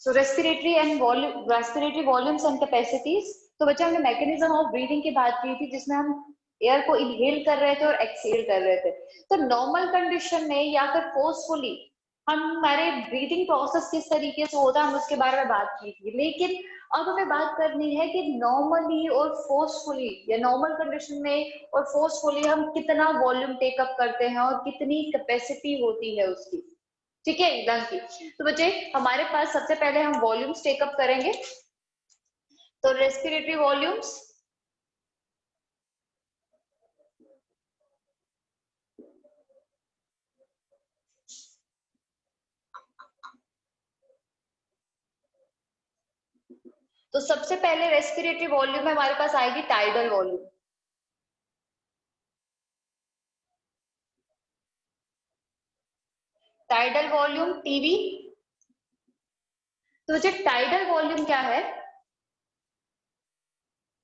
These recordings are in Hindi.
So respiratory volumes and capacities. तो बच्चे हमने मैकेनिज्म ऑफ ब्रीदिंग की बात की थी, जिसमें हम एयर को इनहेल कर रहे थे और एक्सहेल कर रहे थे। तो नॉर्मल कंडीशन में या फिर फोर्सफुली हमारे ब्रीदिंग प्रोसेस किस तरीके से होता है, हम उसके बारे में बात की थी। लेकिन अब हमें बात करनी है कि नॉर्मली और फोर्सफुली, या नॉर्मल कंडीशन में और फोर्सफुली हम कितना वॉल्यूम टेकअप करते हैं और कितनी कैपेसिटी होती है उसकी। ठीक है, लंग की। तो बच्चे हमारे पास सबसे पहले हम वॉल्यूम्स टेकअप करेंगे। तो रेस्पिरेटरी वॉल्यूम्स, तो सबसे पहले रेस्पिरेटरी वॉल्यूम में हमारे पास आएगी tidal volume. Tidal volume TV. तो जो टाइडल वॉल्यूम क्या है,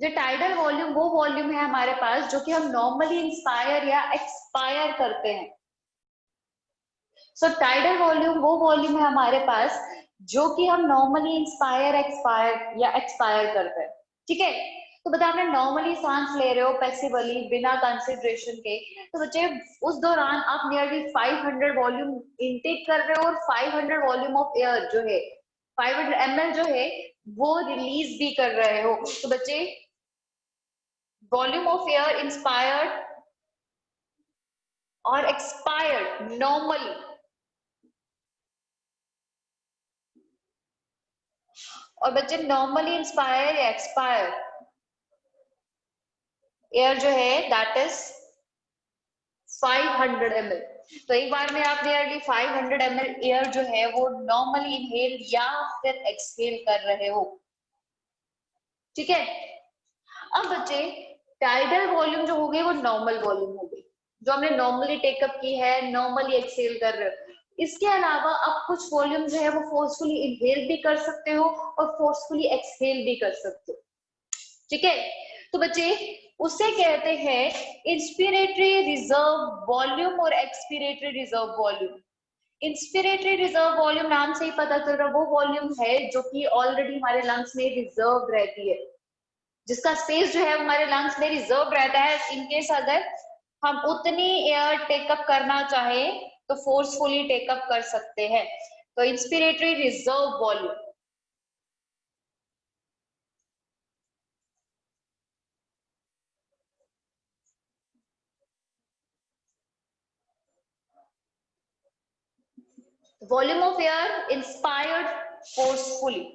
जो टाइडल वॉल्यूम वो वॉल्यूम है हमारे पास जो कि हम नॉर्मली इंस्पायर या एक्सपायर करते हैं। सो टाइडल वॉल्यूम वो वॉल्यूम है हमारे पास जो कि हम नॉर्मली इंस्पायर एक्सपायर या एक्सपायर करते हैं। ठीक है, तो बता, आपने नॉर्मली सांस ले रहे हो पैसिवली बिना कंसिडरेशन के, तो बच्चे उस दौरान आप नियरली 500 वॉल्यूम इनटेक कर रहे हो और 500 वॉल्यूम ऑफ एयर जो है 500 ml जो है वो रिलीज भी कर रहे हो। तो बच्चे वॉल्यूम ऑफ एयर इंस्पायर्ड और एक्सपायर्ड नॉर्मली, और बच्चे नॉर्मली इंस्पायर या एक्सपायर एयर जो है दैट इज 500 ml। तो एक बार में आप नियरली 500 ml एयर जो है वो नॉर्मली इनहेल या फिर एक्सहेल कर रहे हो। ठीक है, अब बच्चे टाइडल वॉल्यूम जो हो गई वो नॉर्मल वॉल्यूम हो गई, जो हमने नॉर्मली टेकअप की है, नॉर्मली एक्सहेल कर रहे हो। इसके अलावा अब कुछ वॉल्यूम जो है वो फोर्सफुली इनहेल भी कर सकते हो और फोर्सफुली एक्सहेल भी कर सकते हो। ठीक है, तो बच्चे उसे कहते हैं इंस्पिरेटरी रिजर्व वॉल्यूम और expiratory reserve volume. Inspiratory reserve volume नाम से ही पता चल रहा है वो वॉल्यूम है जो कि ऑलरेडी हमारे लंग्स में रिजर्व रहती है, जिसका स्पेस जो है हमारे लंग्स में रिजर्व रहता है। इनकेस अगर हम उतनी एयर टेकअप करना चाहे तो फोर्सफुली टेकअप कर सकते हैं। तो inspiratory reserve volume. Volume of air inspired forcefully.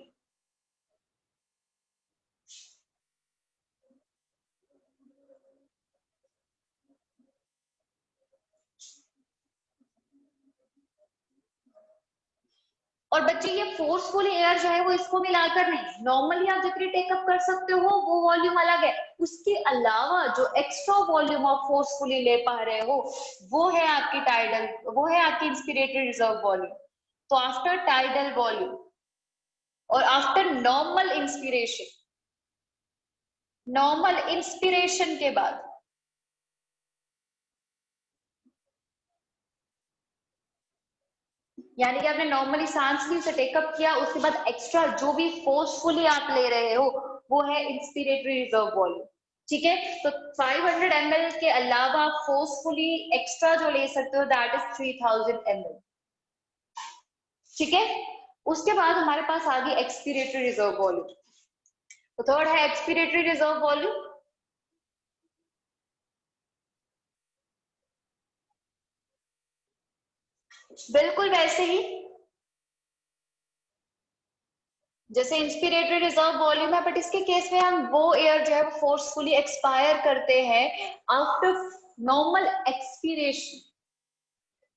और बच्चे ये फोर्सफुल एयर जो है वो इसको मिलाकर नहीं, नॉर्मली आप जितनी टेकअप कर सकते हो वो वॉल्यूम अलग है। उसके अलावा जो एक्स्ट्रा वॉल्यूम आप फोर्सफुली ले पा रहे हो वो है आपकी टाइडल, वो है आपकी इंस्पिरेटरी रिजर्व वॉल्यूम। तो आफ्टर टाइडल वॉल्यूम और after normal inspiration, normal inspiration के बाद यानी कि आपने नॉर्मली सांस ली, उसे टेकअप किया, उसके बाद एक्स्ट्रा जो भी फोर्सफुली आप ले रहे हो वो है इंस्पिरेटरी रिजर्व वॉल्यूम। ठीक है, तो 500 ml के अलावा आप फोर्सफुली एक्स्ट्रा जो ले सकते हो दैट इज 3000 ml। ठीक है, उसके बाद हमारे पास आ गई एक्सपिरेटरी रिजर्व वॉल्यूम। तो थर्ड है एक्सपिरेटरी रिजर्व वॉल्यूम। बिल्कुल वैसे ही जैसे इंस्पिरेटरी रिजर्व वॉल्यूम है, बट इसके केस में हम वो एयर जो है फोर्सफुली एक्सपायर करते हैं आफ्टर नॉर्मल एक्सपीरेशन।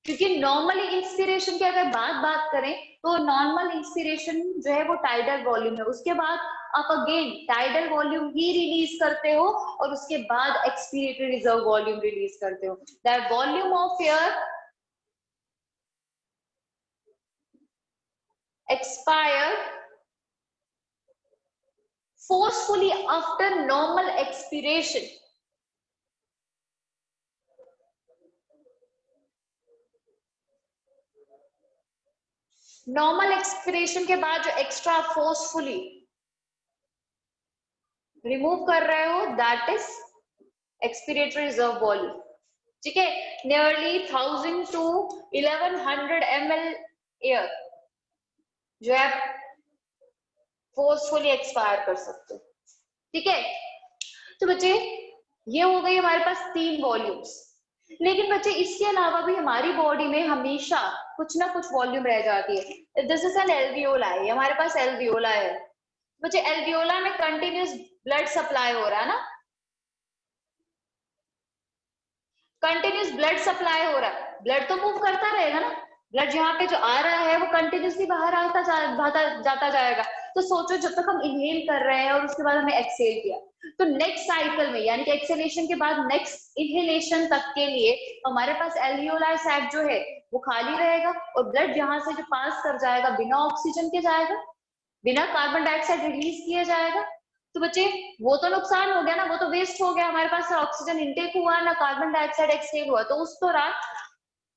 क्योंकि नॉर्मली इंस्पिरेशन की अगर बात करें तो नॉर्मल इंस्पिरेशन जो है वो टाइडल वॉल्यूम है, उसके बाद आप अगेन टाइडल वॉल्यूम ही रिलीज करते हो और उसके बाद एक्सपिरेटरी रिजर्व वॉल्यूम रिलीज करते हो। That volume of air expired forcefully after normal expiration. Normal expiration के बाद जो एक्स्ट्रा फोर्सफुली रिमूव कर रहे हो that is expiratory reserve volume. ठीक है, नियरली 1000 to 1100 ml एयर जो है फोर्सफुली एक्सपायर कर सकते हो। ठीक है, तो बच्चे ये हो गई हमारे पास 3 वॉल्यूम्स। लेकिन बच्चे इसके अलावा भी हमारी बॉडी में हमेशा कुछ ना कुछ वॉल्यूम रह जाती है। दिस इज एन एल्वियोला है, हमारे पास एल्वियोला है। बच्चे एल्वियोला में कंटिन्यूस ब्लड सप्लाई हो रहा है ना, कंटिन्यूस ब्लड सप्लाई हो रहा है, ब्लड तो मूव करता रहेगा ना, ब्लड यहाँ पे जो आ रहा है वो कंटिन्यूसली बाहर जाता जाएगा। तो सोचो जब तक हम इनहेल कर रहे हैं और उसके बाद हमने एक्सहेल किया, तो नेक्स्ट साइकिल में यानी कि एक्सहेलेशन के बाद नेक्स्ट इनहेलेशन तक के लिए हमारे पास एल्वियोलार सैक जो है वो खाली रहेगा और ब्लड यहाँ से जो पास कर जाएगा बिना ऑक्सीजन के जाएगा, बिना कार्बन डाइऑक्साइड रिलीज किया जाएगा। तो बच्चे वो तो नुकसान हो गया ना, वो तो वेस्ट हो गया, हमारे पास ऑक्सीजन इनटेक हुआ ना कार्बन डाइऑक्साइड एक्सहेल हुआ। तो उस दौरान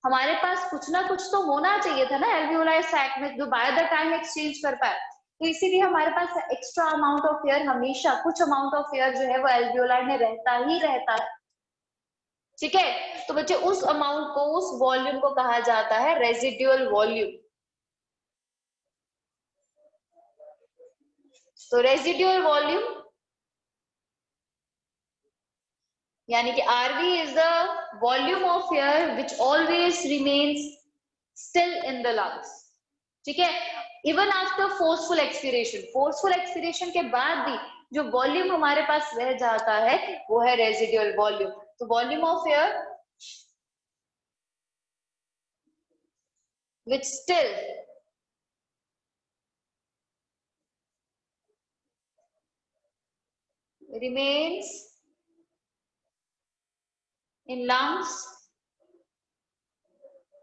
हमारे पास कुछ ना कुछ तो होना चाहिए था ना एल्वियोलार सैक में जो बाय द टाइम एक्सचेंज कर पाए। तो इसीलिए हमारे पास एक्स्ट्रा अमाउंट ऑफ एयर, हमेशा कुछ अमाउंट ऑफ एयर जो है वो एल्वियोलार में रहता ही रहता है। ठीक है, तो बच्चे उस अमाउंट को, उस वॉल्यूम को कहा जाता है रेजिडुअल वॉल्यूम। तो रेजिडुअल वॉल्यूम यानी कि RV is the volume of air which always remains still in the lungs. ठीक है, even after forceful expiration, forceful expiration के बाद भी जो वॉल्यूम हमारे पास रह जाता है वो है रेजिडुअल वॉल्यूम। तो volume of air which still remains in lungs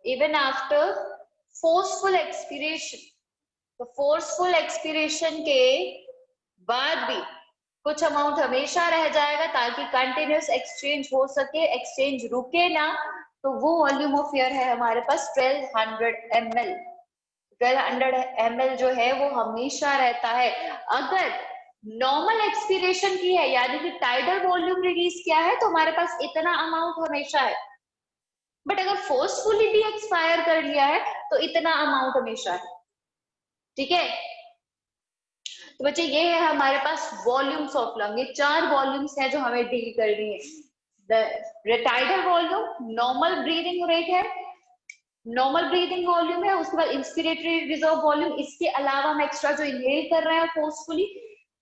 even after forceful expiration। तो फोर्सफुल एक्सपिरेशन के बाद भी कुछ अमाउंट हमेशा रह जाएगा ताकि कंटिन्यूस एक्सचेंज हो सके, एक्सचेंज रुके ना। तो वो वॉल्यूम ऑफ एयर है हमारे पास 1200 ml। 1200 ml जो है वो हमेशा रहता है। अगर नॉर्मल एक्सपिरेशन की है यानी कि टाइडल वॉल्यूम रिलीज किया है तो हमारे पास इतना अमाउंट हमेशा है, बट अगर फोर्सफुली भी एक्सपायर कर लिया है तो इतना अमाउंट हमेशा है। ठीक है, तो बच्चे ये है हमारे पास वॉल्यूम्स ऑफ लंग। ये 4 वॉल्यूम्स हैं जो हमें डील करनी है। Tidal volume, normal breathing rate है, नॉर्मल ब्रीदिंग वॉल्यूम है, उसके बाद इंस्पिरेटरी रिजर्व वॉल्यूम, इसके अलावा हम एक्स्ट्रा जो इनहेल कर रहे हैं फोर्सफुली,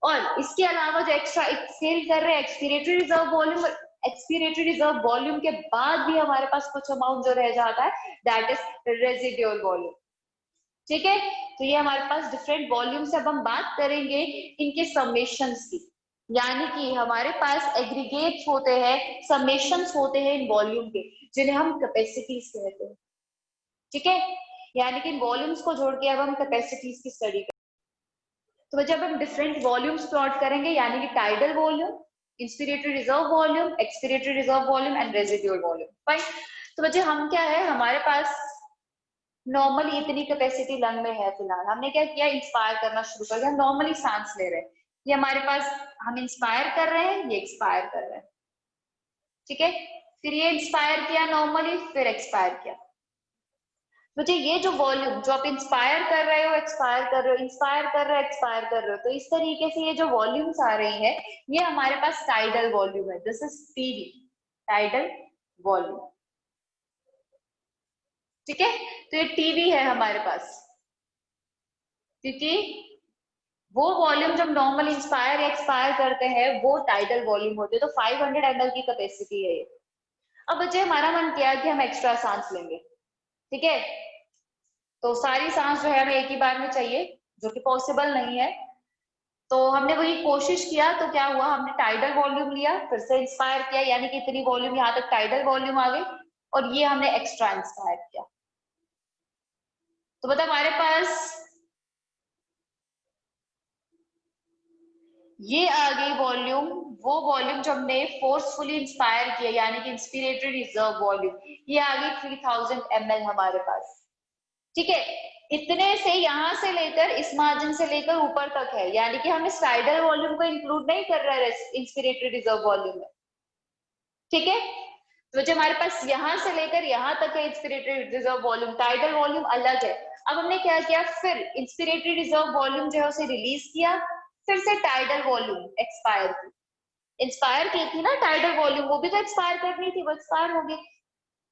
और इसके अलावा जो एक्स्ट्रा एक्सहेल कर रहे हैं expiratory reserve volume. Expiratory reserve volume के बाद भी हमारे पास कुछ अमाउंट जो रह जाता है दैट इज रेजिडुअल वॉल्यूम। ठीक है, तो ये हमारे पास डिफरेंट वॉल्यूम्स। अब हम बात करेंगे इनके समेशंस की, यानी कि हमारे पास एग्रीगेट्स होते हैं, समेशंस होते हैं इन वॉल्यूम के, जिन्हें हम कैपेसिटीज कहते हैं। ठीक है, यानी कि इन वॉल्यूम्स को जोड़ के अब हम कैपेसिटीज की स्टडी करें। तो जब हम डिफरेंट वॉल्यूम्स प्लॉट करेंगे यानी कि tidal volume, inspiratory reserve volume, expiratory reserve volume and residual volume. Fine, तो बच्चे हम क्या है, हमारे पास नॉर्मली इतनी कैपेसिटी लंग में है फिलहाल। हमने क्या किया, इंस्पायर करना शुरू कर दिया, नॉर्मली सांस ले रहे हैं। ये हमारे पास, हम इंस्पायर कर रहे हैं, ये एक्सपायर कर रहे हैं। ठीक है, फिर ये इंस्पायर किया नॉर्मली, फिर एक्सपायर किया। मुझे ये जो वॉल्यूम जो आप इंस्पायर कर रहे हो, एक्सपायर कर रहे हो, इंस्पायर कर रहे हो, एक्सपायर कर रहे हो, तो इस तरीके से ये जो वॉल्यूम्स आ रही है ये हमारे पास टाइडल वॉल्यूम है। This is TV, tidal volume. ठीक है, तो ये टीवी है हमारे पास, क्योंकि वो वॉल्यूम जब नॉर्मल इंस्पायर या एक्सपायर करते हैं वो टाइडल वॉल्यूम होते हैं। तो 500 ml की कैपेसिटी है ये। अब बच्चे हमारा मन किया कि हम एक्स्ट्रा सांस लेंगे। ठीक है, तो सारी सांस जो है हमें एक ही बार में चाहिए, जो कि पॉसिबल नहीं है। तो हमने वही कोशिश किया, तो क्या हुआ, हमने टाइडल वॉल्यूम लिया, फिर से इंस्पायर किया, यानी कि इतनी वॉल्यूम, यहाँ तक टाइडल वॉल्यूम आ गई, और ये हमने एक्स्ट्रा इंस्पायर किया। तो मतलब हमारे पास ये आ गई वॉल्यूम, वो वॉल्यूम जो हमने फोर्सफुली इंस्पायर किया यानी कि इंस्पिरेटरी रिजर्व वॉल्यूम, ये आ गई 3000 ml हमारे पास। ठीक है, इतने से यहाँ से लेकर इस मार्जिन से लेकर ऊपर तक है, यानी कि हम इस टाइडल वॉल्यूम को इंक्लूड नहीं कर रहे हैं इंस्पिरेटरी रिजर्व वॉल्यूम में। ठीक है, तो जो हमारे पास यहाँ से लेकर यहाँ तक है inspiratory reserve volume, tidal volume अलग है। अब हमने क्या किया, फिर इंस्पिरेटरी रिजर्व वॉल्यूम जो है उसे रिलीज किया, फिर से टाइडल वॉल्यूम एक्सपायर की, इंस्पायर की थी ना टाइडल वॉल्यूम, वो भी तो एक्सपायर करनी थी, वो एक्सपायर हो गई।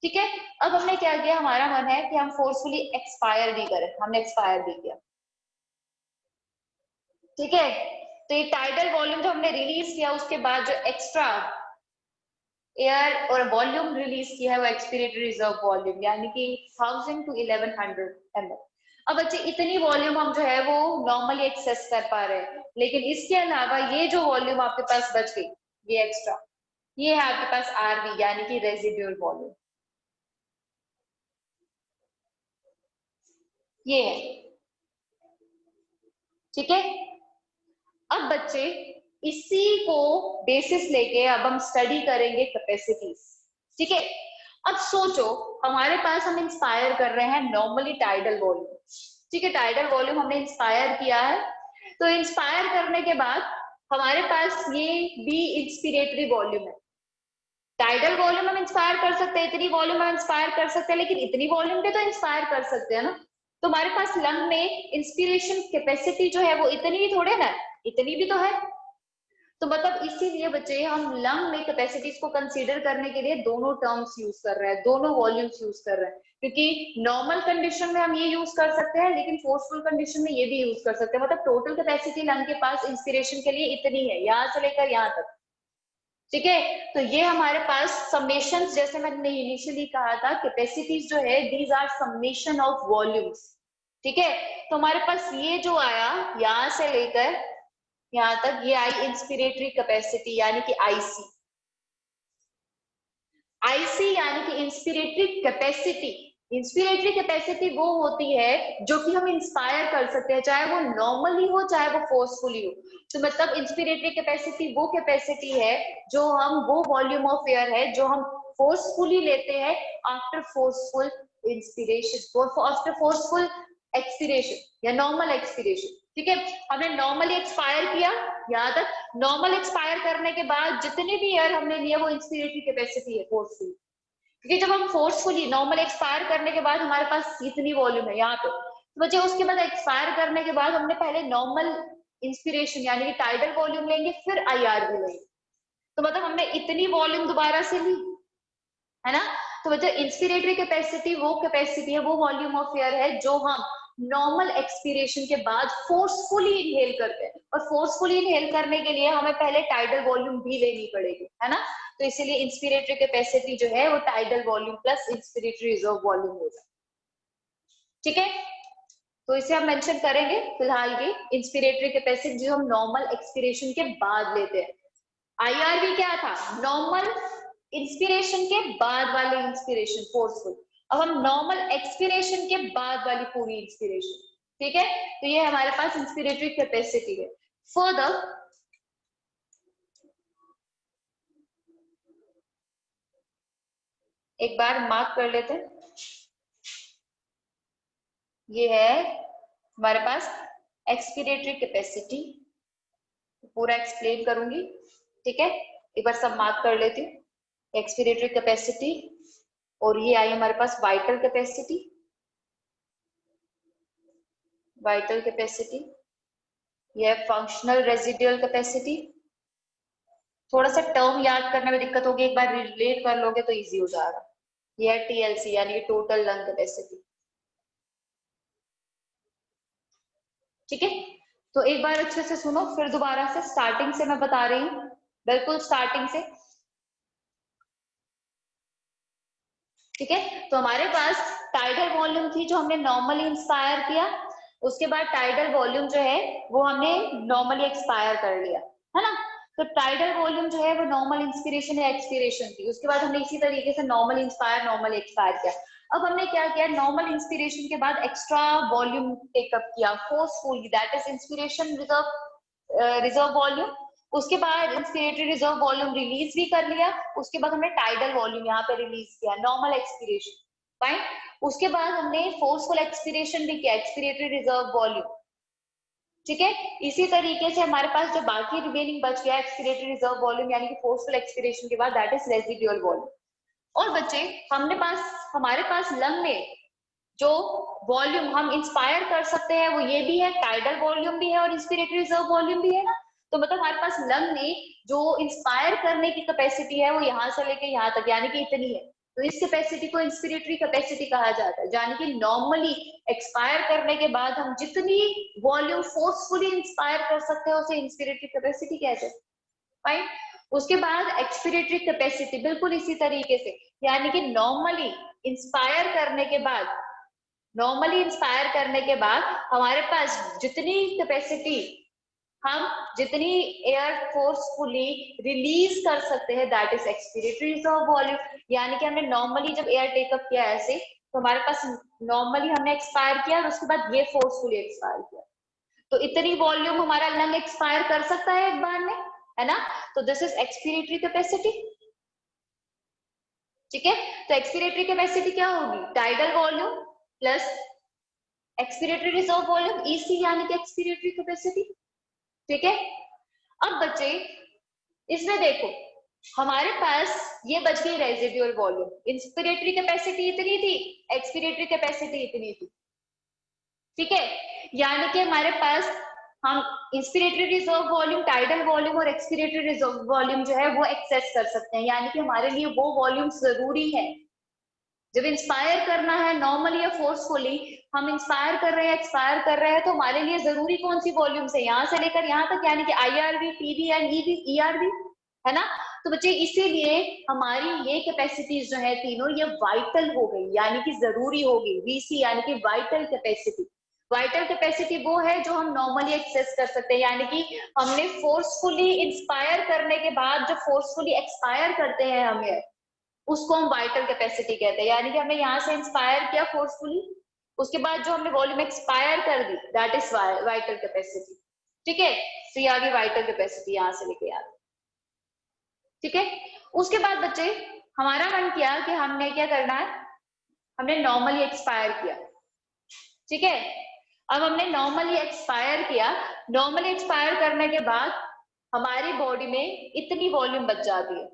ठीक है, अब हमने क्या किया, हमारा मन है कि हम फोर्सफुली एक्सपायर भी करें, हमने एक्सपायर भी किया। ठीक है, तो ये टाइडल वॉल्यूम जो हमने रिलीज किया, उसके बाद जो एक्स्ट्रा एयर और वॉल्यूम रिलीज किया है वो एक्सपिरेटरी रिजर्व वॉल्यूम, यानी कि 1000 to 1100 ml। अब बच्चे इतनी वॉल्यूम हम जो है वो नॉर्मली एक्सेस कर पा रहे हैं, लेकिन इसके अलावा ये जो वॉल्यूम आपके पास बच गई, ये एक्स्ट्रा, ये है आपके पास आरवी, यानी कि रेजिड्यूल वॉल्यूम, ये है। ठीक है, अब बच्चे इसी को बेसिस लेके अब हम स्टडी करेंगे कैपेसिटीज। ठीक है, अब सोचो हमारे पास हम इंस्पायर कर रहे हैं नॉर्मली टाइडल वॉल्यूम। ठीक है, टाइडल वॉल्यूम हमने इंस्पायर किया है, तो इंस्पायर करने के बाद हमारे पास ये भी इंस्पिरेटरी वॉल्यूम है। टाइडल वॉल्यूम हम इंस्पायर कर सकते हैं, इतनी वॉल्यूम हम इंस्पायर कर सकते हैं, लेकिन इतनी वॉल्यूम भी तो इंस्पायर कर सकते हैं ना। तो हमारे पास लंग में इंस्पिरेशन कैपेसिटी जो है वो इतनी ही थोड़े ना, इतनी भी तो है। तो मतलब इसीलिए बच्चे हम लंग में कैपेसिटीज को कंसीडर करने के लिए दोनों टर्म्स यूज कर रहे हैं, दोनों वॉल्यूम्स यूज कर रहे हैं, क्योंकि नॉर्मल कंडीशन में हम ये यूज कर सकते हैं, लेकिन फोर्सफुल कंडीशन में ये भी यूज कर सकते हैं। मतलब टोटल कैपेसिटी लंग के पास इंस्पिरेशन के लिए इतनी है, यहाँ से लेकर यहाँ तक। ठीक है, तो ये हमारे पास समेशन, जैसे मैंने इनिशियली कहा था, कैपेसिटीज जो है these are summation of volumes. ठीक है, तो हमारे पास ये जो आया यहां से लेकर यहां तक, ये आई इंस्पिरेटरी कैपेसिटी, यानी कि आईसी। आईसी यानी कि इंस्पिरेटरी कैपेसिटी। इंस्पिरेटरी कैपेसिटी वो होती है जो कि हम इंस्पायर कर सकते हैं, चाहे वो नॉर्मली हो चाहे वो फोर्सफुली हो। तो मतलब इंस्पिरेटरी कैपेसिटी वो कैपेसिटी है जो हम, वो वॉल्यूम ऑफ एयर है जो हम फोर्सफुली लेते हैं after forceful inspiration, after forceful expiration या नॉर्मल एक्सपिरेशन। ठीक है, हमने नॉर्मली एक्सपायर किया यहाँ तक, नॉर्मल एक्सपायर करने के बाद जितने भी एयर हमने लिए वो इंस्पिरेटरी कैपेसिटी है फोर्सफुल, क्योंकि जब हम फोर्सफुली नॉर्मल एक्सपायर करने के बाद हमारे पास इतनी वॉल्यूम है यहाँ पे, तो बच्चे उसके बाद एक्सपायर करने के बाद हमने पहले नॉर्मल इंस्पिरेशन यानी कि टाइडल वॉल्यूम लेंगे, फिर आईआरवी लेंगे। तो मतलब हमने इतनी वॉल्यूम दोबारा से ली है ना। तो बच्चे इंस्पिरेटरी कैपेसिटी वो कैपेसिटी है, वो वॉल्यूम ऑफ एयर है जो हम नॉर्मल एक्सपीरेशन के बाद फोर्सफुली इनहेल करते हैं, और फोर्सफुली इनहेल करने के लिए हमें पहले टाइडल वॉल्यूम भी लेनी पड़ेगी, है ना। तो इसीलिए इंस्पिरेटरी कैपेसिटी जो है वो tidal volume plus inspiratory reserve volume होगा। ठीक है, तो इसे हम मेंशन करेंगे फिलहाल ये इंस्पिरेटरी कैपेसिटी जो हम नॉर्मल एक्सपीरेशन के बाद लेते हैं। आईआरवी क्या था, नॉर्मल इंस्पिरेशन के बाद वाले इंस्पिरेशन फोर्सफुल, अब हम नॉर्मल एक्सपिरेशन के बाद वाली पूरी इंस्पिरेशन। ठीक है, तो ये हमारे पास इंस्पिरेटरी कैपेसिटी है। फर्दर एक बार मार्क कर लेते हैं, ये है हमारे पास एक्सपिरेटरी कैपेसिटी, पूरा एक्सप्लेन करूंगी। ठीक है, एक बार सब मार्क कर लेती हूँ। एक्सपिरेटरी कैपेसिटी, और ये आई हमारे पास वाइटल कैपेसिटी, वाइटल कैपेसिटी, ये है फंक्शनल रेजिडुअल कैपेसिटी। थोड़ा सा टर्म याद करने में दिक्कत होगी, एक बार रिलेट कर लोगे तो इजी हो जाएगा। ये है टीएलसी यानी कि टोटल लंग कैपेसिटी। ठीक है, तो एक बार अच्छे से सुनो, फिर दोबारा से स्टार्टिंग से मैं बता रही हूँ, बिल्कुल स्टार्टिंग से। ठीक है, तो हमारे पास टाइडल वॉल्यूम थी जो हमने नॉर्मली इंस्पायर किया, उसके बाद टाइडल वॉल्यूम जो है वो हमने नॉर्मली एक्सपायर कर लिया, है ना। तो टाइडल वॉल्यूम जो है वो नॉर्मल इंस्पिरेशन या एक्सपिरेशन थी, उसके बाद हमने इसी तरीके से नॉर्मल इंस्पायर नॉर्मल एक्सपायर किया। अब हमने क्या किया, नॉर्मल इंस्पिरेशन के बाद एक्स्ट्रा वॉल्यूम टेकअप किया forcefully, that is inspiration reserve volume. उसके बाद इंस्पिरेटरी रिजर्व वॉल्यूम रिलीज भी कर लिया, उसके बाद हमने टाइडल वॉल्यूम यहाँ पे रिलीज किया, नॉर्मल एक्सपिरेशन। फाइन, उसके बाद हमने फोर्सफुल एक्सपीरेशन भी किया, एक्सपीरेटरी रिजर्व वॉल्यूम, ठीक है। इसी तरीके से हमारे पास जो बाकी रिमेनिंग बच गया एक्सपीरेटरी रिजर्व वॉल्यूम यानी कि फोर्सफुल एक्सपीरेशन के बाद, दैट इज रेजिडुअल वॉल्यूम। और बच्चे हमारे पास लंग में जो वॉल्यूम हम इंस्पायर कर सकते हैं वो ये भी है, टाइडल वॉल्यूम भी है और इंस्पिरेटरी रिजर्व वॉल्यूम भी है ना। तो मतलब हमारे पास लंग में जो इंस्पायर करने की कैपेसिटी है वो यहाँ से लेके यहाँ तक यानी कि इतनी है, तो इस कैपेसिटी को इंस्पिरेटरी कैपेसिटी कहा जाता है। यानी कि नॉर्मली एक्सपायर करने के बाद हम जितनी वॉल्यूम फोर्सफुली इंस्पायर कर सकते हैं उसे इंस्पिरेटरी कैपेसिटी कहते हैं, फाइन। उसके बाद एक्सपिरेटरी कैपेसिटी बिल्कुल इसी तरीके से, यानी कि नॉर्मली इंस्पायर करने के बाद हमारे पास जितनी एयर फोर्सफुली रिलीज कर सकते हैं, that is expiratory reserve volume. यानी कि हमने नॉर्मली जब एयर टेकअप किया ऐसे, तो हमारे पास नॉर्मली हमने एक्सपायर किया और उसके बाद ये फोर्सफुली एक्सपायर किया, तो इतनी वॉल्यूम हमारा लंग एक्सपायर कर सकता है एक बार में, है ना। तो दिस इज एक्सपिरेटरी कैपेसिटी, ठीक है। तो एक्सपिरेटरी कैपेसिटी क्या होगी, tidal volume plus expiratory reserve volume, EC यानी कि एक्सपिरेटरी कैपेसिटी, ठीक है। अब बच्चे इसमें देखो हमारे पास ये बच गई रेजिडुअल वॉल्यूम, इंस्पिरेटरी कैपेसिटी इतनी थी, एक्सपिरेटरी कैपेसिटी इतनी थी, ठीक है। यानी कि हमारे पास हम inspiratory reserve volume, tidal volume और एक्सपिरेटरी रिजर्व वॉल्यूम जो है वो एक्सेस कर सकते हैं। यानी कि हमारे लिए वो वॉल्यूम जरूरी है जब इंस्पायर करना है नॉर्मली या फोर्सफुली, हम इंस्पायर कर रहे हैं एक्सपायर कर रहे हैं, तो हमारे लिए जरूरी कौन सी वॉल्यूम है, यहाँ से लेकर यहाँ तक, यानी कि आईआरवी, टीवी एंड ईआरवी, है ना। तो बच्चे इसीलिए हमारी ये कैपेसिटीज जो है तीनों ये वाइटल हो गई, यानी कि जरूरी हो गई, वीसी यानी कि वाइटल कैपेसिटी। वाइटल कैपेसिटी वो है जो हम नॉर्मली एक्सेस कर सकते हैं, यानी कि हमने फोर्सफुली इंस्पायर करने के बाद जो फोर्सफुली एक्सपायर करते हैं हमें, उसको हम वाइटल कैपेसिटी कहते हैं। यानी कि हमने यहाँ से इंस्पायर किया फोर्सफुली, उसके बाद जो हमने वॉल्यूम एक्सपायर कर दी, दैट इज वाइटल कैपेसिटी, ठीक है। तो ये आगे वाइटल कैपेसिटी यहाँ से लेके आ गई, ठीक है। उसके बाद बच्चे हमारा मन किया कि हमने क्या करना है, हमने नॉर्मली एक्सपायर किया, ठीक है। अब हमने नॉर्मली एक्सपायर किया, नॉर्मली एक्सपायर करने के बाद हमारी बॉडी में इतनी वॉल्यूम बच जाती है।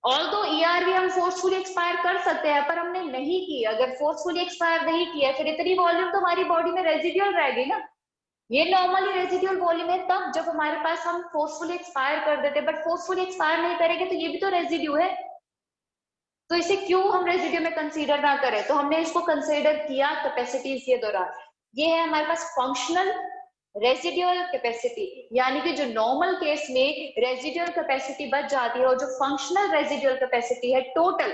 ऑल्दो ईआरवी हम फोर्सफुली एक्सपायर कर सकते हैं, पर हमने नहीं की। अगर फोर्सफुली एक्सपायर नहीं किया फिर इतनी वॉल्यूम तो हमारी बॉडी में रेजिडुअल रह गई ना। ये नॉर्मली रेजिडुअल वॉल्यूम है तब जब हमारे पास हम फोर्सफुली एक्सपायर कर देते, बट फोर्सफुली एक्सपायर नहीं करेंगे तो ये भी तो रेजिड्यू है। तो इसे क्यों हम रेजिड्यू में कंसीडर ना करें, तो हमने इसको कंसीडर किया कैपेसिटीज के दौरान। ये है हमारे पास फंक्शनल रेजिडुअल कैपेसिटी, यानी कि जो नॉर्मल केस में रेजिडुअल कैपेसिटी बच जाती है और जो फंक्शनल रेजिडुअल कैपेसिटी है टोटल,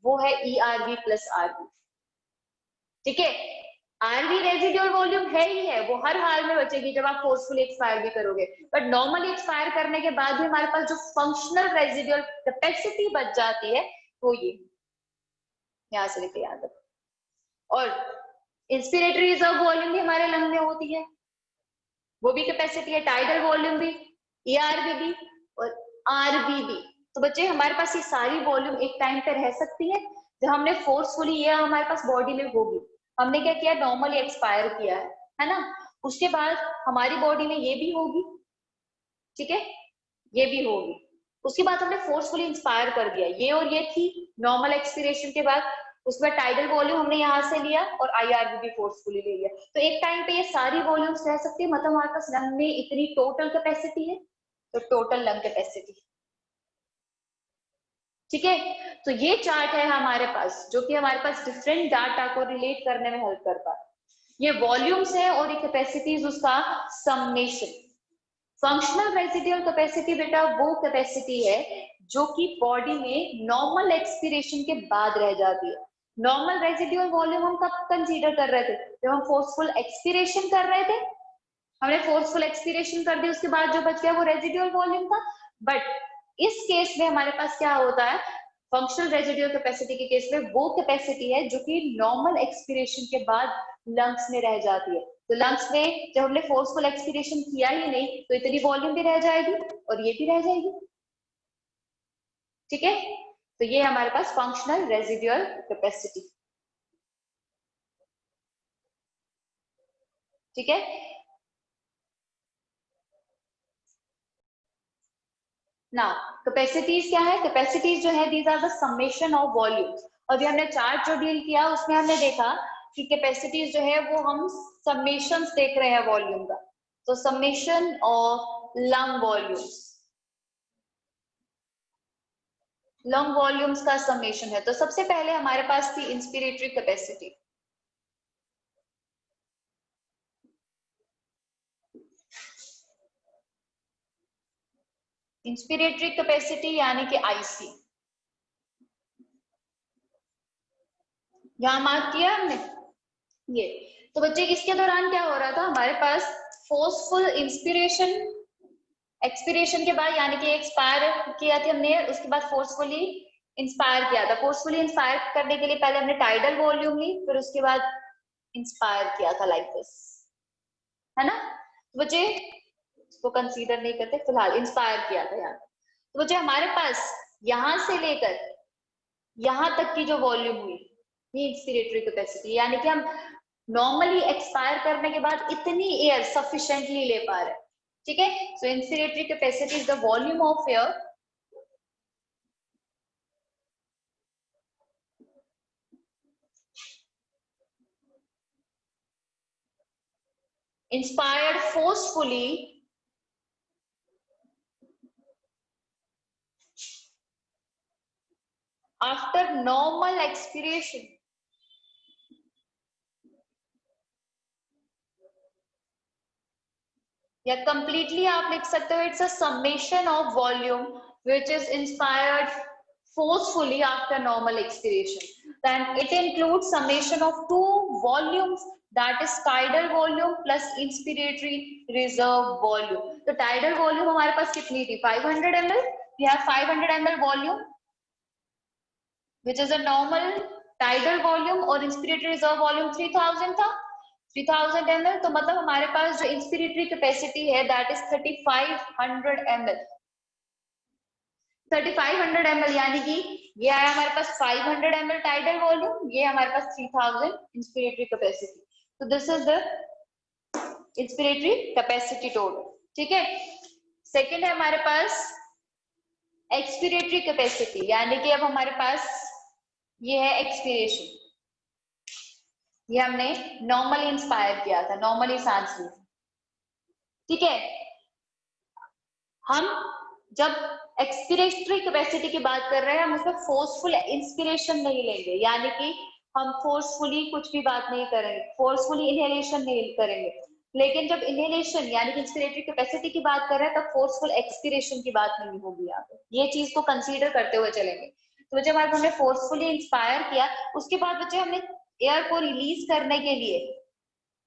वो है ईआरवी प्लस आरवी, ठीक है। आरवी रेजिडुअल वॉल्यूम है ही है, वो हर हाल में बचेगी जब आप फोर्सफुली एक्सपायर भी करोगे, बट नॉर्मली एक्सपायर करने के बाद भी हमारे पास जो फंक्शनल रेजिडुअल कैपेसिटी बच जाती है वो ये यहाँ से लेके याद रखो। और इंस्पिरेटरी रिजर्व वॉल्यूम भी हमारे लंग में होती है, वो भी कैपेसिटी है, टाइडल वॉल्यूम भी, ईआरवी भी और आरवी भी। तो बच्चे हमारे पास ये सारी वॉल्यूम एक टाइम पे रह सकती है जब हमने फोर्सफुली, ये हमारे पास बॉडी में होगी, हमने क्या किया नॉर्मली एक्सपायर किया है ना। उसके बाद हमारी बॉडी में ये भी होगी, ठीक है, ये भी होगी। उसके बाद हमने फोर्सफुली इंस्पायर कर दिया, ये और ये थी नॉर्मल एक्सपिरेशन के बाद। उसके बाद टाइडल वॉल्यूम हमने यहाँ से लिया और आईआरवी भी फोर्सफुली ले लिया। तो एक टाइम पे ये सारी वॉल्यूम्स रह सकती है, मतलब हमारे पास लंग में इतनी टोटल कैपेसिटी है, तो टोटल लंग कैपेसिटी, ठीक है। तो ये चार्ट है हमारे पास जो कि हमारे पास डिफरेंट डाटा को रिलेट करने में हेल्प करता है। ये वॉल्यूम्स है और ये कैपेसिटीज उसका समेशन। फंक्शनल रेजिडुअल कैपेसिटी बेटा वो कैपेसिटी है जो कि बॉडी में नॉर्मल एक्सपिरेशन के बाद रह जाती है। नॉर्मल रेजिडुअल वॉल्यूम हम कब कंसीडर कर रहे थे, जब हम फोर्सफुल एक्सपिरेशन कर रहे थे, हमने फोर्सफुल एक्सपिरेशन कर दी, उसके बाद जो बच गया वो रेजिडुअल वॉल्यूम था। बट इस केस में हमारे पास क्या होता है, फंक्शनल रेजिडुअल कैपेसिटी के केस में वो कैपेसिटी है जो कि नॉर्मल एक्सपिरेशन के बाद लंग्स में रह जाती है। तो लंग्स में जब हमने फोर्सफुल एक्सपिरेशन किया ही नहीं तो इतनी वॉल्यूम भी रह जाएगी और ये भी रह जाएगी, ठीक है। तो ये हमारे पास फंक्शनल रेजिडुअल कैपेसिटी, ठीक है। ना कैपेसिटीज क्या है, कैपेसिटीज जो है these are the summation of volumes. अभी हमने चार्ट जो डील किया उसमें हमने देखा कि कैपेसिटीज जो है वो हम समेशंस देख रहे हैं वॉल्यूम का, तो summation of lung volumes, lung volumes का समेशन है। तो सबसे पहले हमारे पास थी इंस्पिरेटरी कैपेसिटी, इंस्पिरेटरी कैपेसिटी यानी कि आईसी, यहां मार्क किया हमने ये। तो बच्चे इसके दौरान क्या हो रहा था, हमारे पास फोर्सफुल इंस्पिरेशन, एक्सपिरेशन के बाद यानी कि एक्सपायर किया था हमने, उसके बाद फोर्सफुली इंस्पायर किया था। फोर्सफुली इंस्पायर करने के लिए पहले हमने टाइडल वॉल्यूम ली, फिर उसके बाद इंस्पायर किया था लाइक दिस, है ना। तो बच्चे इसको कंसीडर नहीं करते, फिलहाल इंस्पायर किया था यहाँ। तो बच्चे हमारे पास यहां से लेकर यहां तक की जो वॉल्यूम हुई ये इंस्पिरेटरी कैपेसिटी, यानी कि हम नॉर्मली एक्सपायर करने के बाद इतनी एयर सफिशिएंटली ले पा रहे हैं, ठीक है। So inspiratory capacity is the volume of air inspired forcefully after normal expiration, या कंप्लीटली आप लिख सकते हो it's a summation of volume which is inspired forcefully after normal expiration. Then it includes summation of two volumes, that is tidal volume plus inspiratory reserve volume. तो tidal volume हमारे पास कितनी थी, 500 ml, we have 500 ml volume which is a normal tidal volume, और inspiratory reserve volume 3000 था, 3000 ml। तो मतलब हमारे पास जो इंस्पिरेटरी कैपेसिटी है दैट इज 3500 ml, 3500 ml, यानी कि ये आया हमारे पास 500 ml टाइडल वॉल्यूम, ये हमारे पास 3000 इंस्पिरेटरी कैपेसिटी। तो this is the inspiratory capacity total, ठीक है। सेकेंड है हमारे पास एक्सपिरेटरी कैपेसिटी, यानी कि अब हमारे पास ये है एक्सपिरेशन, ये हमने नॉर्मली इंस्पायर किया था, नॉर्मली सांस ली, ठीक है। हम जब एक्सपिरेटरी कैपेसिटी की बात कर रहे हैं हम उसमें फोर्सफुल इंस्पिरेशन नहीं लेंगे, यानी कि हम फोर्सफुली कुछ भी बात नहीं करेंगे, फोर्सफुली इनहेलेशन नहीं करेंगे। लेकिन जब इनहेलेशन यानी कि इंस्पिरेटरी कैपेसिटी की बात कर रहे हैं तब फोर्सफुल एक्सपिरेशन की बात नहीं होगी यहाँ पे, ये चीज को कंसीडर करते हुए चलेंगे। तो जब हमने फोर्सफुली इंस्पायर किया उसके बाद बच्चे हमने एयर को रिलीज करने के लिए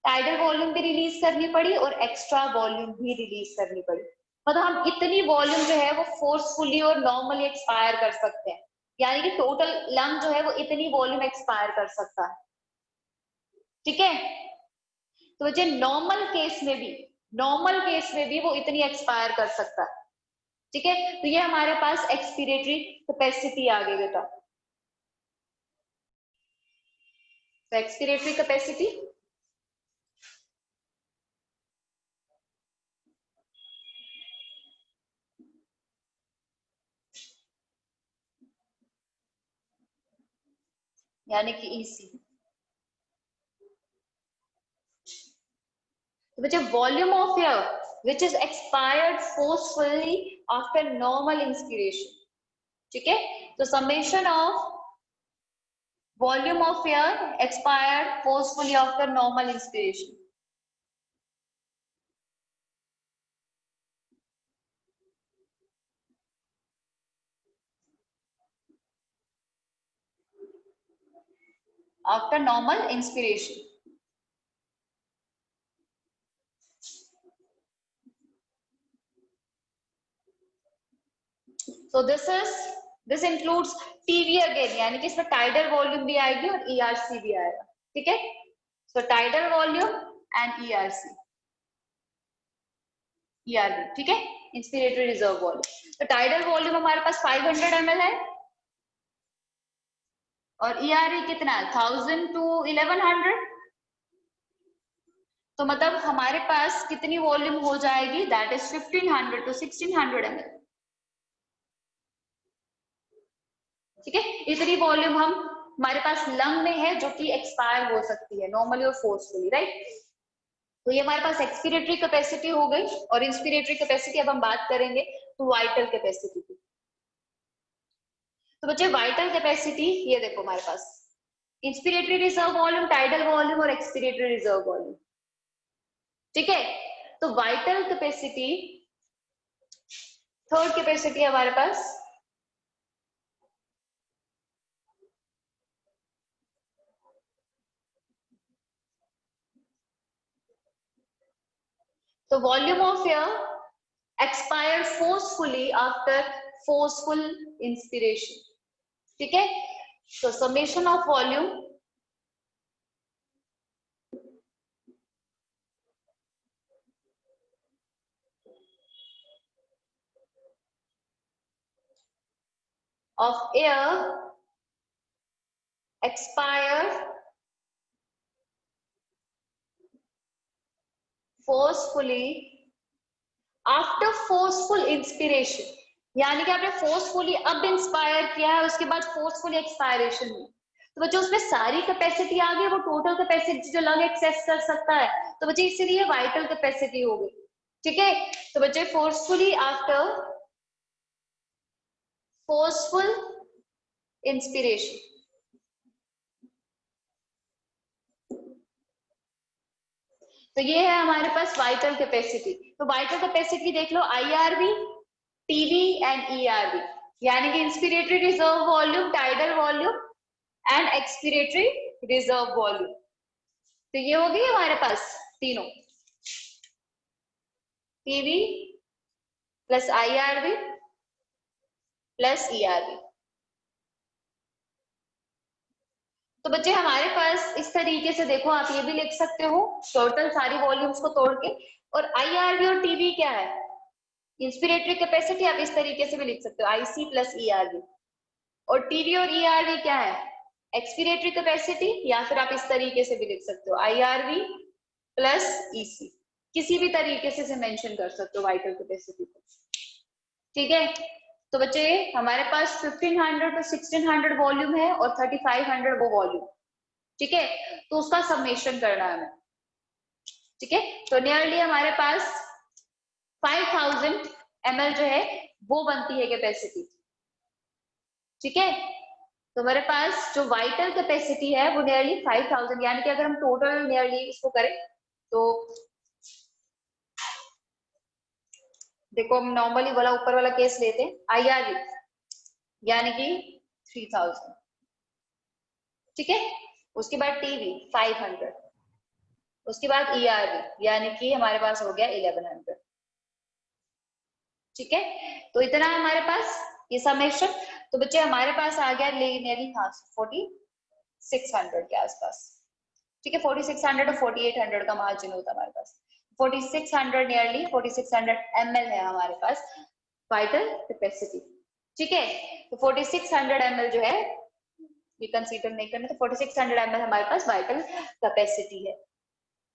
टाइडल वॉल्यूम भी रिलीज करनी पड़ी और एक्स्ट्रा वॉल्यूम भी रिलीज करनी पड़ी। मतलब हम इतनी वॉल्यूम जो है वो फोर्सफुली और नॉर्मली एक्सपायर कर सकते हैं, यानी कि टोटल लंग जो है वो इतनी वॉल्यूम एक्सपायर कर सकता है, ठीक है। तो जो नॉर्मल केस में भी वो इतनी एक्सपायर कर सकता है, ठीक है। तो ये हमारे पास एक्सपिरेटरी कैपेसिटी आ गई बेटा। तो एक्सपिरेटरी कैपेसिटी यानी कि ईसी। तो बच्चे volume of air which is expired forcefully after normal inspiration, ठीक है। तो summation of volume of air expired forcefully after normal inspiration, after normal inspiration. So this includes TV again, यानी कि इसमें टाइडल वॉल्यूम भी आएगी और ईआरसी भी आएगा, ठीक है। So tidal volume and ERC, ERV, ठीक है, इंस्पिरेटरी रिजर्व वॉल्यूम। तो टाइडल वॉल्यूम हमारे पास 500 ml है, और ERV कितना 1000 to 1100, तो मतलब हमारे पास कितनी वॉल्यूम हो जाएगी, दैट इज 1500 to 1600 ml। ठीक है, इतनी वॉल्यूम हम हमारे पास लंग में है जो कि एक्सपायर हो सकती है नॉर्मली और फोर्सफुली, राइट। तो ये हमारे पास एक्सपीरेटरी कैपेसिटी हो गई, और इंस्पिरेटरी कैपेसिटी अब हम बात करेंगे तो वाइटल कैपेसिटी की। तो बच्चे वाइटल कैपेसिटी ये देखो हमारे पास inspiratory reserve volume, tidal volume और एक्सपीरेटरी रिजर्व वॉल्यूम। ठीक है, तो वाइटल कैपेसिटी, थर्ड कैपेसिटी हमारे पास तो volume of air expire forcefully after forceful inspiration. ठीक है, तो summation of volume of air expire forcefully after forceful inspiration, यानी कि आपने फोर्सफुली अब इंस्पायर किया है, उसके बाद फोर्सफुली एक्सपायरेशन हुई, तो बच्चों उसमें सारी कैपेसिटी आ गई, वो टोटल कैपेसिटी जो लंग एक्सेस कर सकता है, तो बच्चे इसीलिए वाइटल कैपेसिटी हो गई। ठीक है, तो बच्चे फोर्सफुली आफ्टर फोर्सफुल इंस्पिरेशन, तो ये है हमारे पास वाइटल कैपेसिटी। तो वाइटल कैपेसिटी देख लो, IRV, TV एंड ERV, यानी कि inspiratory reserve volume, tidal volume and expiratory reserve volume. तो ये हो गई हमारे पास तीनों, TV plus IRV plus ERV। तो बच्चे हमारे पास इस तरीके से देखो, आप ये भी लिख सकते हो टोटल सारी वॉल्यूम्स को तोड़ के, और IRV और टीवी क्या है, इंस्पिरेटरी कैपेसिटी, आप इस तरीके से भी लिख सकते हो IC प्लस ERV, और टीवी और ERV क्या है, एक्सपिरेटरी कैपेसिटी, या फिर आप इस तरीके से भी लिख सकते हो IRV प्लस EC, किसी भी तरीके से मेंशन कर सकते हो वाइटल कैपेसिटी को। ठीक है, तो बच्चे हमारे पास 1500 to 1600 वॉल्यूम है और 3500 वो वॉल्यूम। ठीक है, तो उसका समेशन करना है हमें। ठीक है, तो नियरली हमारे पास 5000 ml जो है वो बनती है कैपेसिटी। ठीक है, तो हमारे पास जो वाइटल कैपेसिटी है वो नियरली 5000, यानी कि अगर हम टोटल नियरली इसको करें तो देखो, हम नॉर्मली वाला ऊपर वाला केस लेते हैं IRV, यानी कि 3000। ठीक है, उसके बाद टीवी 500, उसके बाद ERV यानी कि हमारे पास हो गया 1100। ठीक है, तो इतना हमारे पास ये समेशन। तो बच्चे हमारे पास आ गया नियरली 4600 के आसपास। ठीक है, 4600 और 4800 का मार्जिन होता है हमारे पास। 4600 नियरली 4600 ml है हमारे पास वाइटल कैपेसिटी। ठीक है, तो 4600 ml जो है ये कंसीडर नहीं करना, तो 4600 ml हमारे पास वाइटल कैपेसिटी है।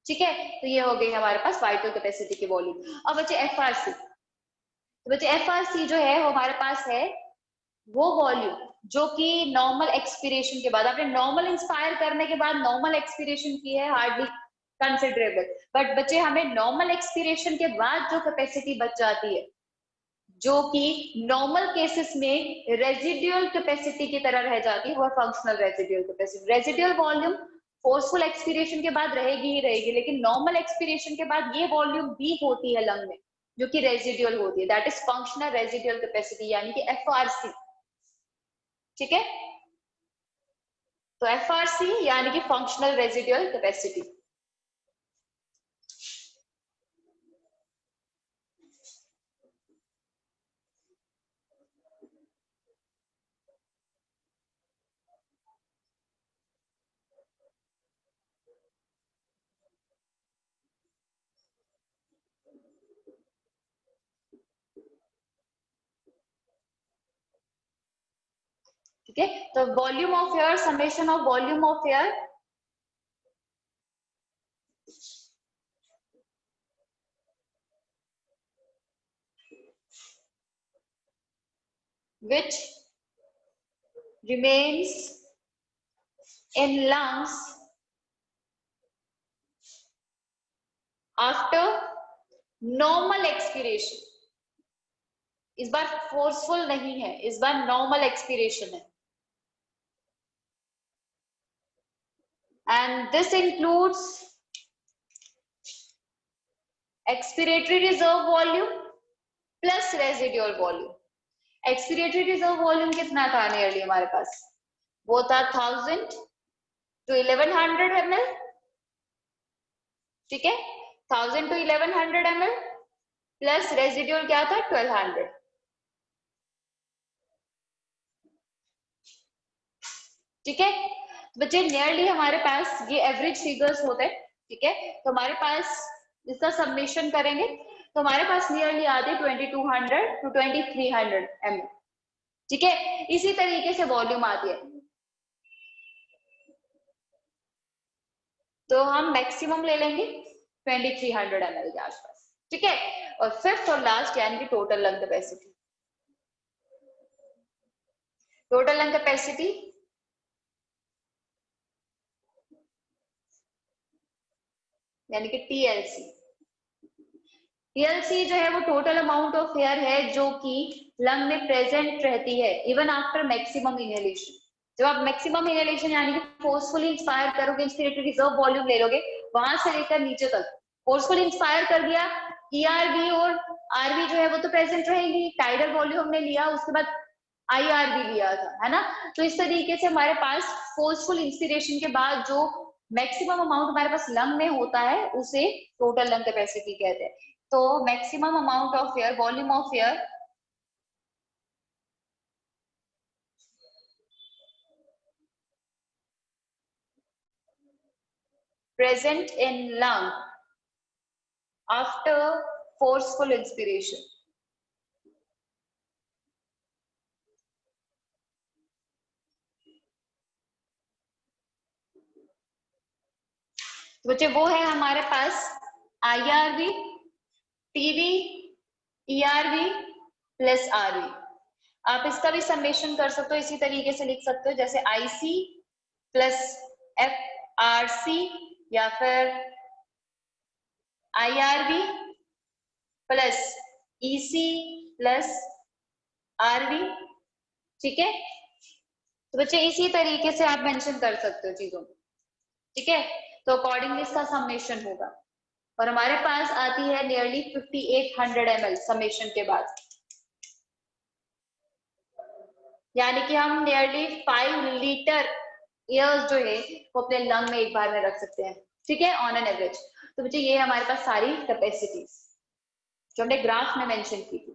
ठीक है, तो ये हो गई हमारे पास वाइटल कैपेसिटी की वॉल्यूम। अब बच्चे FRC, तो बच्चे FRC जो है वो हमारे पास है वो वॉल्यूम जो कि नॉर्मल एक्सपिरेशन के बाद, आपने नॉर्मल इंस्पायर करने के बाद नॉर्मल एक्सपिरेशन की है, हार्डली कंसिडरेबल, बट बच्चे हमें नॉर्मल एक्सपिरेशन के बाद जो कैपेसिटी बच जाती है, जो कि नॉर्मल केसेस में रेजिडुअल कैपेसिटी की तरह रह जाती है, वो functional residual capacity. Residual volume forceful expiration के बाद रहेगी ही रहेगी, लेकिन नॉर्मल एक्सपिरेशन के बाद ये वॉल्यूम भी होती है लंग में जो कि रेजिडुअल होती है, that is functional residual capacity, यानी कि FRC। ठीक है, तो FRC यानी कि फंक्शनल रेजिडुअल कैपेसिटी। ठीक है, तो volume of air, summation of volume of air which remains in lungs after normal expiration. इस बार फोर्सफुल नहीं है, इस बार नॉर्मल एक्सपीरेशन है. And this includes expiratory reserve volume plus residual volume. Expiratory reserve volume कितना था नियरली हमारे पास? वो था 1000 to 1100 ml. ठीक है, 1000 to 1100 ml प्लस रेजिड्यूल क्या था 1200. ठीक है, बच्चे नियरली हमारे पास ये एवरेज फिगर्स होते हैं. ठीक है, तो हमारे पास इसका सबमिशन करेंगे तो हमारे पास नियरली आते 2200 टू 2300 ml. ठीक है, इसी तरीके से वॉल्यूम आती है. तो हम मैक्सिमम ले लेंगे 2300 ml के आसपास. ठीक है, और फिफ्थ और लास्ट यानी कि total lung capacity. Total lung capacity यानी कि टीएलसी. टीएलसी जो है वो टोटल अमाउंट ऑफ एयर है जो कि लंग में प्रेजेंट रहती है इवन आफ्टर मैक्सिमम इनहेलेशन. जब आप मैक्सिमम इनहेलेशन यानी कि फोर्सफुली इंस्पायर करोगे, इंस्पिरेटरी रिजर्व वॉल्यूम ले लोगे, वहां से लेकर नीचे तक फोर्सफुली इंस्पायर कर दिया, ईआरवी और आरवी जो है वो तो प्रेजेंट रहेगी. टाइडल वॉल्यूम हमने लिया, उसके बाद आईआरवी लिया था, है ना. तो इस तरीके से हमारे पास फोर्सफुल इंस्पिरेशन के बाद जो मैक्सिमम अमाउंट हमारे पास लंग में होता है उसे टोटल लंग कैपेसिटी कहते हैं. तो maximum amount of air, volume of air present in lung after forceful inspiration. बच्चे वो है हमारे पास IRV, TV, ERV plus RV. आप इसका भी समेशन कर सकते हो, इसी तरीके से लिख सकते हो जैसे आईसी प्लस एफआरसी या फिर IRV plus EC plus RV. ठीक है, तो बच्चे इसी तरीके से आप मेंशन कर सकते हो चीजों को. ठीक है, तो अकॉर्डिंगली इसका समेशन होगा और हमारे पास आती है नियरली 5800 ml समेशन के बाद. यानी कि हम नियरली 5 लीटर एयर जो है वो अपने लंग में एक बार में रख सकते हैं. ठीक है, ऑन एन एवरेज. तो बच्चे ये हमारे पास सारी कैपेसिटीज जो हमने ग्राफ में मेंशन की थी.